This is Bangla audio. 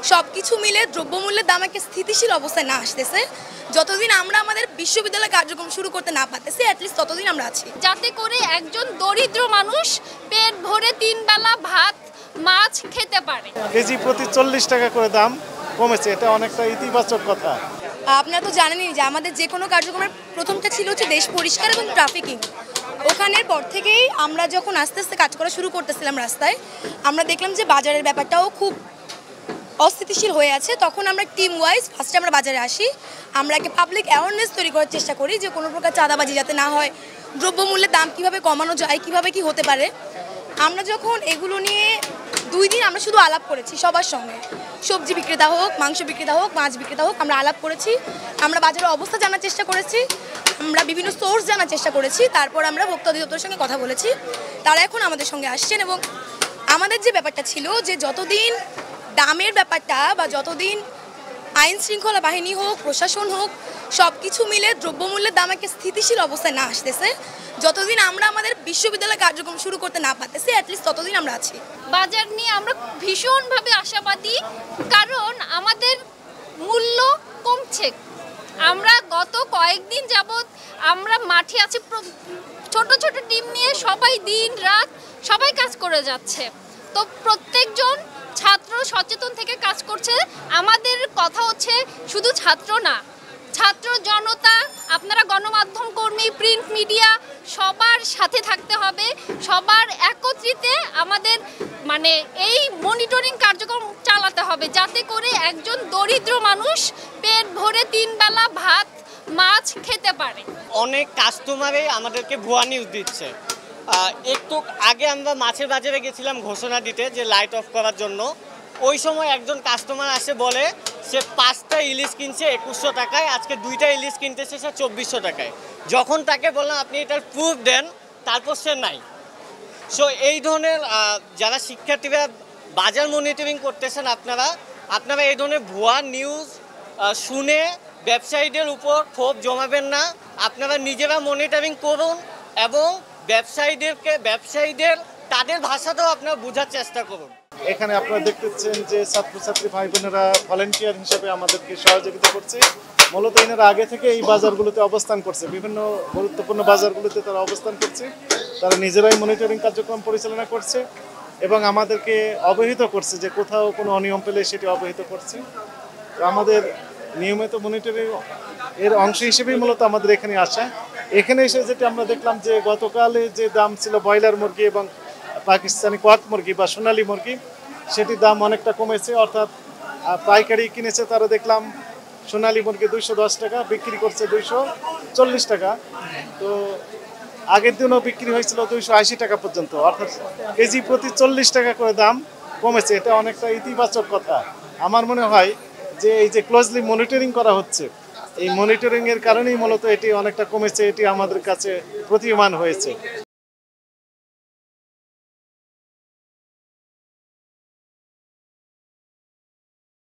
সবকিছু মিলে দ্রব্যমূল্যের দাম একটা স্থিতিশীল অবস্থায় না আসতেছে। যতদিন আমরা আমাদের বিশ্ববিদ্যালয় কার্যক্রম শুরু করতে না পারতেছি, অ্যাটলিস্ট ততদিন আমরা আছি। যাতে করে একজন দরিদ্র মানুষ পেট ভরে 3 বেলা ভাত মাছ খেতে পারে। কেজি প্রতি 40 টাকা করে দাম কমেছে, এটা অনেকটা ইতিবাচক কথা। আপনারা তো জানেনই যে আমাদের যে কোনো কার্যক্রমের প্রথমটা ছিল হচ্ছে দেশ পরিষ্কার এবং ট্রাফিকিং। ওখানের পর থেকেই আমরা যখন আস্তে আস্তে কাজ করা শুরু করতেছিলাম রাস্তায়, আমরা দেখলাম যে বাজারের ব্যাপারটাও খুব অস্থিতিশীল হয়ে আছে। তখন আমরা টিম ওয়াইজ ফার্স্টে আমরা বাজারে আসি, আমরা একটা পাবলিক অ্যাওয়ারনেস তৈরি করার চেষ্টা করি যে কোনো প্রকার চাঁদাবাজি যাতে না হয়, দ্রব্যমূল্যের দাম কীভাবে কমানো যায়, কীভাবে কি হতে পারে। আমরা যখন এগুলো নিয়ে 2 দিন আমরা শুধু আলাপ করেছি সবার সঙ্গে, সবজি বিক্রেতা হোক, মাংস বিক্রেতা হোক, মাছ বিক্রেতা হোক, আমরা আলাপ করেছি। আমরা বাজারের অবস্থা জানার চেষ্টা করেছি, আমরা বিভিন্ন সোর্স জানার চেষ্টা করেছি। তারপর আমরা ভোক্তা অধিদপ্তরের সঙ্গে কথা বলেছি, তারা এখন আমাদের সঙ্গে আসছেন। এবং আমাদের যে ব্যাপারটা ছিল যে যতদিন দামের ব্যাপারটা বা যতদিন আইন শৃঙ্খলা বাহিনী হোক, প্রশাসন হোক, সব কিছু মিলে দ্রব্যমূল্যের দাম একটা স্থিতিশীল অবস্থায় না আসতেছে, যতদিন আমরা আমাদের বিশ্ববিদ্যালয় কার্যক্রম শুরু করতে না পারতেছি, অ্যাটলিস্ট ততদিন আমরা আছি। বাজার নিয়ে আমরা ভীষণভাবে আশাবাদী, কারণ আমাদের মূল্য কমছে। আমরা গত কয়েকদিন যাবৎ আমরা মাঠে আছি, ছোট ছোট টিম নিয়ে সবাই দিন রাত সবাই কাজ করে যাচ্ছে। তো প্রত্যেকজন ছাত্র সচেতন থেকে কাজ করছে। আমাদের কথা হচ্ছে শুধু ছাত্র না, ছাত্র জনতা, আপনারা গণমাধ্যম কর্মী, প্রিন্ট মিডিয়া, সবার সাথে থাকতে হবে। সবার একত্রিত আমাদের এই মনিটরিং কার্যক্রম চালাতে হবে, যাতে করে একজন দরিদ্র মানুষ পেট ভরে 3 বেলা ভাত মাছ খেতে পারে। অনেক কাস্টমারই আমাদেরকে ভুয়া নিউজ দিচ্ছে। একটু আগে আমরা মাছের বাজারে গেছিলাম ঘোষণা দিতে যে লাইট অফ করার জন্য। ওই সময় একজন কাস্টমার আসে বলে সে 5টা ইলিশ কিনছে 2100 টাকায়, আজকে 2টা ইলিশ কিনতেছে সে 2400 টাকায়। যখন তাকে বললাম আপনি এটার প্রুফ দেন, তারপর সে নাই। সো এই ধরনের যারা শিক্ষার্থীরা বাজার মনিটরিং করতেছেন, আপনারা এই ধরনের ভুয়া নিউজ শুনে ব্যবসায়ীদের উপর ক্ষোভ জমাবেন না। আপনারা নিজেরা মনিটরিং করুন এবং ব্যবসায়ীদের তাদের ভাষাটাও আপনারা বোঝার চেষ্টা করুন। এখানে আপনারা দেখতেছেন যে ছাত্রছাত্রী ভাই বোনেরা ভলেন্টিয়ার হিসেবে আমাদেরকে সহযোগিতা করছে। মূলত এনারা আগে থেকে এই বাজারগুলোতে অবস্থান করছে, বিভিন্ন গুরুত্বপূর্ণ বাজারগুলোতে তারা অবস্থান করছে। তারা নিজেরাই মনিটরিং কার্যক্রম পরিচালনা করছে এবং আমাদেরকে অবহিত করছে যে কোথাও কোনো অনিয়ম পেলে সেটি অবহিত করছে। তো আমাদের নিয়মিত মনিটরিং এর অংশ হিসেবেই মূলত আমাদের এখানে আসা। এখানে এসে যেটা আমরা দেখলাম যে গতকালে যে দাম ছিল ব্রয়লার মুরগি এবং পাকিস্তানি কোয়াক মুরগি বা সোনালী মুরগি, সেটির দাম অনেকটা কমেছে। অর্থাৎ পাইকারি কিনেছে তারা দেখলাম সোনালী মুরগি 210 টাকা, বিক্রি করছে 240 টাকা। তো আগের দিনও বিক্রি হয়েছিল 280 টাকা পর্যন্ত, অর্থাৎ কেজি প্রতি 40 টাকা করে দাম কমেছে, এটা অনেকটা ইতিবাচক কথা। আমার মনে হয় যে এই যে ক্লোজলি মনিটরিং করা হচ্ছে, এই মনিটরিংয়ের কারণেই মূলত এটি অনেকটা কমেছে, এটি আমাদের কাছে প্রতীয়মান হয়েছে।